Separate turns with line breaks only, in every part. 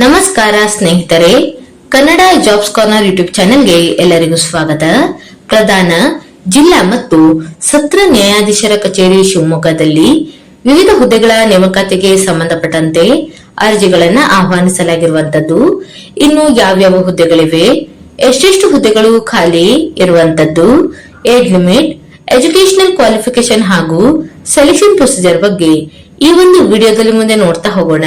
ನಮಸ್ಕಾರ ಸ್ನೇಹಿತರೆ, Kannada jobs corner YouTube ಚಾನೆಲ್ಗೆ ಎಲ್ಲರಿಗೂ ಸ್ವಾಗತ. ಪ್ರಧಾನ ಜಿಲ್ಲಾ ಮತ್ತು ಸತ್ರ ನ್ಯಾಯಾಧೀಶರ ಕಚೇರಿ ಶಿವಮೊಗ್ಗದಲ್ಲಿ ವಿವಿಧ ಹುದ್ದೆಗಳ ನೇಮಕಾತಿಗೆ ಸಂಬಂಧಪಟ್ಟಂತೆ ಅರ್ಜಿಗಳನ್ನು ಆಹ್ವಾನಿಸಲಾಗಿರುವಂತದ್ದು. ಇನ್ನು ಯಾವ್ಯಾವ ಹುದ್ದೆಗಳಿವೆ, ಎಷ್ಟೆಷ್ಟು ಹುದ್ದೆಗಳು ಖಾಲಿ ಇರುವಂತದ್ದು, ಏಜ್ ಲಿಮಿಟ್, ಎಜುಕೇಶನಲ್ ಕ್ವಾಲಿಫಿಕೇಶನ್ ಹಾಗೂ ಸೆಲೆಕ್ಷನ್ ಪ್ರೊಸೀಜರ್ ಬಗ್ಗೆ ಈ ಒಂದು ವಿಡಿಯೋದಲ್ಲಿ ಮುಂದೆ ನೋಡ್ತಾ ಹೋಗೋಣ.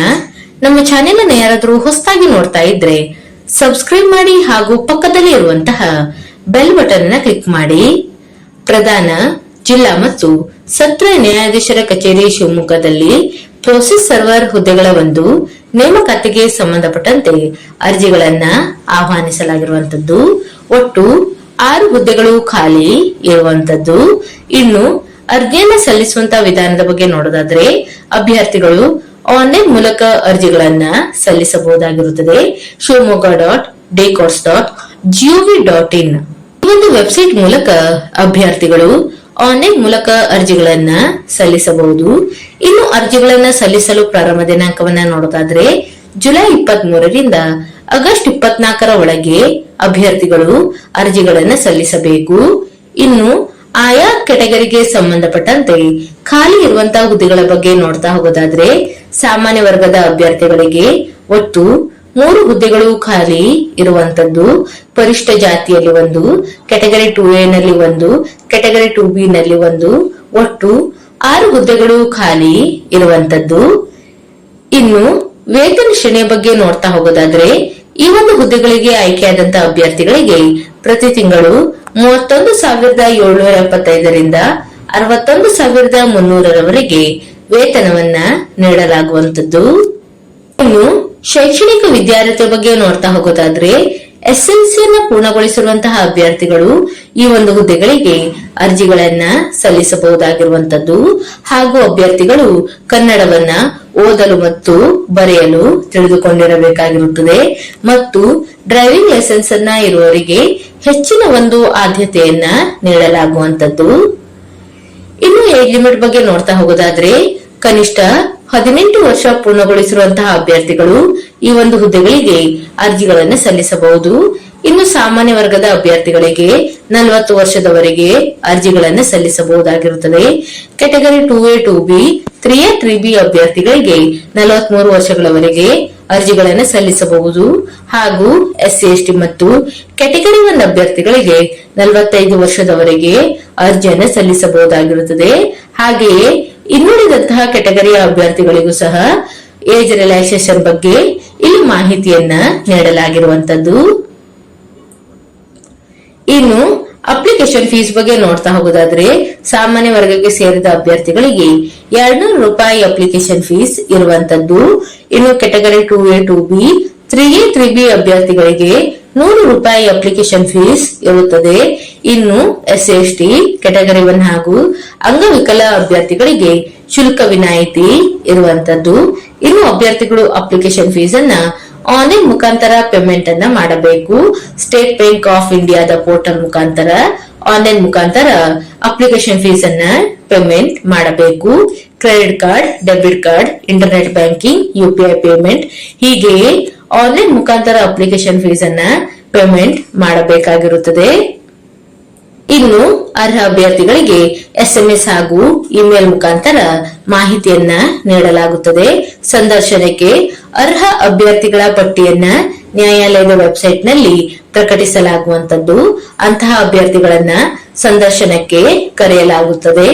ನಮ್ಮ ಚಾನೆಲ್ ಅನ್ನು ಯಾರಾದರೂ ಹೊಸದಾಗಿ ನೋಡ್ತಾ ಇದ್ರೆ ಸಬ್ಸ್ಕ್ರೈಬ್ ಮಾಡಿ ಹಾಗೂ ಪಕ್ಕದಲ್ಲಿ ಇರುವಂತಹ ಬೆಲ್ ಬಟನ್ ಅನ್ನು ಕ್ಲಿಕ್ ಮಾಡಿ. ಪ್ರಧಾನ ಜಿಲ್ಲಾ ಮತ್ತು ಸತ್ರ ನ್ಯಾಯಾಧೀಶರ ಕಚೇರಿ ಶಿವಮೊಗ್ಗದಲ್ಲಿ ಪ್ರೋಸೆಸ್ ಸರ್ವರ್ ಹುದ್ದೆಗಳ ಒಂದು ನೇಮಕಾತಿಗೆ ಸಂಬಂಧಪಟ್ಟಂತೆ ಅರ್ಜಿಗಳನ್ನ ಆಹ್ವಾನಿಸಲಾಗಿರುವಂತದ್ದು. ಒಟ್ಟು 6 ಹುದ್ದೆಗಳು ಖಾಲಿ ಇರುವಂತದ್ದು. ಇನ್ನು ಅರ್ಜಿಯನ್ನ ಸಲ್ಲಿಸುವಂತಹ ವಿಧಾನದ ಬಗ್ಗೆ ನೋಡೋದಾದ್ರೆ, ಅಭ್ಯರ್ಥಿಗಳು ಆನ್ಲೈನ್ ಮೂಲಕ ಅರ್ಜಿಗಳನ್ನ ಸಲ್ಲಿಸಬಹುದಾಗಿರುತ್ತದೆ. shivamoga.dcourse.gov.in ಈ ಒಂದು ವೆಬ್ಸೈಟ್ ಮೂಲಕ ಅಭ್ಯರ್ಥಿಗಳು ಆನ್ಲೈನ್ ಮೂಲಕ ಅರ್ಜಿಗಳನ್ನ ಸಲ್ಲಿಸಬಹುದು. ಇನ್ನು ಅರ್ಜಿಗಳನ್ನ ಸಲ್ಲಿಸಲು ಪ್ರಾರಂಭ ದಿನಾಂಕವನ್ನ ನೋಡೋದಾದ್ರೆ, ಜುಲೈ 23ರಿಂದ ಆಗಸ್ಟ್ 24ರ ಒಳಗೆ ಅಭ್ಯರ್ಥಿಗಳು ಅರ್ಜಿಗಳನ್ನ ಸಲ್ಲಿಸಬೇಕು. ಇನ್ನು ಆಯಾ ಕೆಟಗರಿಗೆ ಸಂಬಂಧಪಟ್ಟಂತೆ ಖಾಲಿ ಇರುವಂತಹ ಹುದ್ದೆಗಳ ಬಗ್ಗೆ ನೋಡ್ತಾ ಹೋಗೋದಾದ್ರೆ, ಸಾಮಾನ್ಯ ವರ್ಗದ ಅಭ್ಯರ್ಥಿಗಳಿಗೆ ಒಟ್ಟು 3 ಹುದ್ದೆಗಳು ಖಾಲಿ ಇರುವಂತದ್ದು. ಪರಿಷ್ಠ ಜಾತಿಯಲ್ಲಿ 1, ಕೆಟಗರಿ 2A ನಲ್ಲಿ 1, ಕೆಟಗರಿ 2B ನಲ್ಲಿ 1, ಒಟ್ಟು 6 ಹುದ್ದೆಗಳು ಖಾಲಿ ಇರುವಂತದ್ದು. ಇನ್ನು ವೇತನ ಶ್ರೇಣಿಯ ಬಗ್ಗೆ ನೋಡ್ತಾ ಹೋಗೋದಾದ್ರೆ, ಈ ಒಂದು ಹುದ್ದೆಗಳಿಗೆ ಆಯ್ಕೆಯಾದಂತಹ ಅಭ್ಯರ್ಥಿಗಳಿಗೆ ಪ್ರತಿ ತಿಂಗಳು 31,775ರಿಂದ 61,300ರವರೆಗೆ ವೇತನವನ್ನ ನೀಡಲಾಗುವಂತದ್ದು. ಇನ್ನು ಶೈಕ್ಷಣಿಕ ವಿದ್ಯಾರ್ಥಿ ಬಗ್ಗೆ ನೋಡ್ತಾ ಹೋಗೋದಾದ್ರೆ, ಎಸ್ಎಲ್ಸಿಯನ್ನ ಪೂರ್ಣಗೊಳಿಸಿರುವಂತಹ ಅಭ್ಯರ್ಥಿಗಳು ಈ ಒಂದು ಹುದ್ದೆಗಳಿಗೆ ಅರ್ಜಿಗಳನ್ನ ಸಲ್ಲಿಸಬಹುದಾಗಿರುವಂತದ್ದು. ಹಾಗೂ ಅಭ್ಯರ್ಥಿಗಳು ಕನ್ನಡವನ್ನ ಓದಲು ಮತ್ತು ಬರೆಯಲು ತಿಳಿದುಕೊಂಡಿರಬೇಕಾಗಿರುತ್ತದೆ. ಮತ್ತು ಡ್ರೈವಿಂಗ್ ಲೈಸೆನ್ಸ್ ಅನ್ನ ಇರುವವರಿಗೆ ಹೆಚ್ಚಿನ ಒಂದು ಆದ್ಯತೆಯನ್ನ ನೀಡಲಾಗುವಂತದ್ದು. ಇನ್ನು ಏಜ್ ಲಿಮಿಟ್ ಬಗ್ಗೆ ನೋಡ್ತಾ ಹೋಗೋದಾದ್ರೆ, ಕನಿಷ್ಠ 18 ವರ್ಷ ಪೂರ್ಣಗೊಳಿಸಿರುವಂತಹ ಅಭ್ಯರ್ಥಿಗಳು ಈ ಒಂದು ಹುದ್ದೆಗಳಿಗೆ ಅರ್ಜಿಗಳನ್ನು ಸಲ್ಲಿಸಬಹುದು. ಇನ್ನು ಸಾಮಾನ್ಯ ವರ್ಗದ ಅಭ್ಯರ್ಥಿಗಳಿಗೆ 40 ವರ್ಷದವರೆಗೆ ಅರ್ಜಿಗಳನ್ನು ಸಲ್ಲಿಸಬಹುದಾಗಿರುತ್ತದೆ. Category 2A 2B 3A 3B ಅಭ್ಯರ್ಥಿಗಳಿಗೆ 43 ವರ್ಷಗಳವರೆಗೆ ಅರ್ಜಿಗಳನ್ನು ಸಲ್ಲಿಸಬಹುದು. ಹಾಗೂ SC/ST ಮತ್ತು ಕೆಟಗರಿ 1 ಅಭ್ಯರ್ಥಿಗಳಿಗೆ 45 ವರ್ಷದವರೆಗೆ ಅರ್ಜಿಯನ್ನು ಸಲ್ಲಿಸಬಹುದಾಗಿರುತ್ತದೆ. ಹಾಗೆಯೇ ಇನ್ನುಳಿದಂತಹ ಕೆಟಗರಿಯ ಅಭ್ಯರ್ಥಿಗಳಿಗೂ ಸಹ ಏಜ್ ರಿಲ್ಯಾಕ್ಸೇಷನ್ ಬಗ್ಗೆ ಇಲ್ಲಿ ಮಾಹಿತಿಯನ್ನ ನೀಡಲಾಗಿರುವಂತದ್ದು. ಇನ್ನು ಅಪ್ಲಿಕೇಶನ್ ಫೀಸ್ ಬಗ್ಗೆ ನೋಡ್ತಾ ಹೋಗೋದಾದ್ರೆ, ಸಾಮಾನ್ಯ ವರ್ಗಕ್ಕೆ ಸೇರಿದ ಅಭ್ಯರ್ಥಿಗಳಿಗೆ 200 ರೂಪಾಯಿ ಅಪ್ಲಿಕೇಶನ್ ಫೀಸ್ ಇರುವಂತದ್ದು. ಇನ್ನು category 2A 2B 3A 3B ಅಭ್ಯರ್ಥಿಗಳಿಗೆ 100 ರೂಪಾಯಿ ಅಪ್ಲಿಕೇಶನ್ ಫೀಸ್ ಇರುತ್ತದೆ. ಇನ್ನು SC/ST ಕೆಟಗರಿ 1 ಹಾಗೂ ಅಂಗವಿಕಲ ಅಭ್ಯರ್ಥಿಗಳಿಗೆ ಶುಲ್ಕ ವಿನಾಯಿತಿ ಇರುವಂತದ್ದು. ಇನ್ನು ಅಭ್ಯರ್ಥಿಗಳು ಅಪ್ಲಿಕೇಶನ್ ಫೀಸ್ ಅನ್ನ ಆನ್ಲೈನ್ ಮುಖಾಂತರ ಪೇಮೆಂಟ್ ಅನ್ನ ಮಾಡಬೇಕು. ಸ್ಟೇಟ್ ಬ್ಯಾಂಕ್ ಆಫ್ ಇಂಡಿಯಾದ ಪೋರ್ಟಲ್ ಮುಖಾಂತರ ಆನ್ಲೈನ್ ಮುಖಾಂತರ ಅಪ್ಲಿಕೇಶನ್ ಫೀಸ್ ಅನ್ನ ಪೇಮೆಂಟ್ ಮಾಡಬೇಕು. Credit card, debit card, internet banking, UPI payment ಹೀಗೆಯೇ ಆನ್ಲೈನ್ ಮುಖಾಂತರ ಅಪ್ಲಿಕೇಶನ್ ಫೀಸ್ ಅನ್ನ ಪೇಮೆಂಟ್ ಮಾಡಬೇಕಾಗಿರುತ್ತದೆ. ಇನ್ನು ಅರ್ಹ ಅಭ್ಯರ್ಥಿಗಳಿಗೆ SMS ಹಾಗೂ ಇಮೇಲ್ ಮುಖಾಂತರ ಮಾಹಿತಿಯನ್ನ ನೀಡಲಾಗುತ್ತದೆ. ಸಂದರ್ಶನಕ್ಕೆ ಅರ್ಹ ಅಭ್ಯರ್ಥಿಗಳ ಪಟ್ಟಿಯನ್ನ ನ್ಯಾಯಾಲಯದ ವೆಬ್ಸೈಟ್ ನಲ್ಲಿ ಪ್ರಕಟಿಸಲಾಗುವಂತದ್ದು. ಅಂತಹ ಅಭ್ಯರ್ಥಿಗಳನ್ನ ಸಂದರ್ಶನಕ್ಕೆ ಕರೆಯಲಾಗುತ್ತದೆ.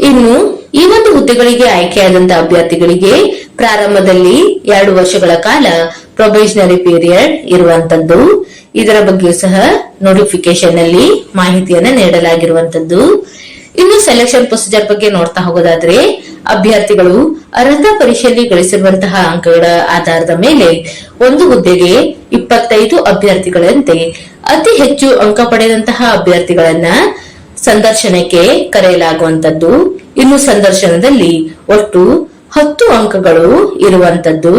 ಇನ್ನು ಈ ಒಂದು ಹುದ್ದೆಗಳಿಗೆ ಆಯ್ಕೆಯಾದಂತಹ ಅಭ್ಯರ್ಥಿಗಳಿಗೆ ಪ್ರಾರಂಭದಲ್ಲಿ 2 ವರ್ಷಗಳ ಕಾಲ ಪ್ರೊಬೇಷನರಿ ಪೀರಿಯಡ್ ಇರುವಂತದ್ದು. ಇದರ ಬಗ್ಗೆಯೂ ಸಹ ನೋಟಿಫಿಕೇಶನ್ ನಲ್ಲಿ ಮಾಹಿತಿಯನ್ನ ನೀಡಲಾಗಿರುವಂತದ್ದು. ಇನ್ನು ಸೆಲೆಕ್ಷನ್ ಪ್ರೊಸೀಜರ್ ಬಗ್ಗೆ ನೋಡ್ತಾ ಹೋಗೋದಾದ್ರೆ, ಅಭ್ಯರ್ಥಿಗಳು ಅರ್ಹತಾ ಪರೀಕ್ಷೆಯಲ್ಲಿ ಗಳಿಸಿರುವಂತಹ ಅಂಕಗಳ ಆಧಾರದ ಮೇಲೆ ಒಂದು ಹುದ್ದೆಗೆ 25 ಅಭ್ಯರ್ಥಿಗಳಂತೆ ಅತಿ ಹೆಚ್ಚು ಅಂಕ ಪಡೆದಂತಹ ಅಭ್ಯರ್ಥಿಗಳನ್ನ ಸಂದರ್ಶನಕ್ಕೆ ಕರೆಯಲಾಗುವಂತದ್ದು. ಇನ್ನು ಸಂದರ್ಶನದಲ್ಲಿ ಒಟ್ಟು 10 ಅಂಕಗಳು ಇರುವಂತದ್ದು.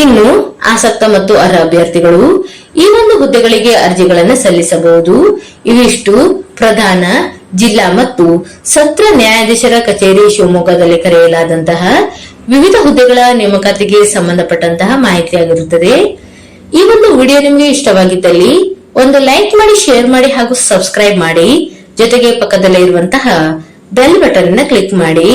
ಇನ್ನು ಆಸಕ್ತ ಮತ್ತು ಅರ್ಹ ಅಭ್ಯರ್ಥಿಗಳು ಈ ಒಂದು ಹುದ್ದೆಗಳಿಗೆ ಅರ್ಜಿಗಳನ್ನು ಸಲ್ಲಿಸಬಹುದು. ಇವಿಷ್ಟು ಪ್ರಧಾನ ಜಿಲ್ಲಾ ಮತ್ತು ಸತ್ರ ನ್ಯಾಯಾಧೀಶರ ಕಚೇರಿ ಶಿವಮೊಗ್ಗದಲ್ಲಿ ಕರೆಯಲಾದಂತಹ ವಿವಿಧ ಹುದ್ದೆಗಳ ನೇಮಕಾತಿಗೆ ಸಂಬಂಧಪಟ್ಟಂತಹ ಮಾಹಿತಿಯಾಗಿರುತ್ತದೆ. ಈ ಒಂದು ವಿಡಿಯೋ ನಿಮಗೆ ಇಷ್ಟವಾಗಿದ್ದಲ್ಲಿ ಒಂದು ಲೈಕ್ ಮಾಡಿ, ಶೇರ್ ಮಾಡಿ ಹಾಗೂ ಸಬ್ಸ್ಕ್ರೈಬ್ ಮಾಡಿ. ಜೊತೆಗೆ ಪಕ್ಕದಲ್ಲೇ ಇರುವಂತಹ ಬೆಲ್ ಬಟನ್ ಅನ್ನು ಕ್ಲಿಕ್ ಮಾಡಿ.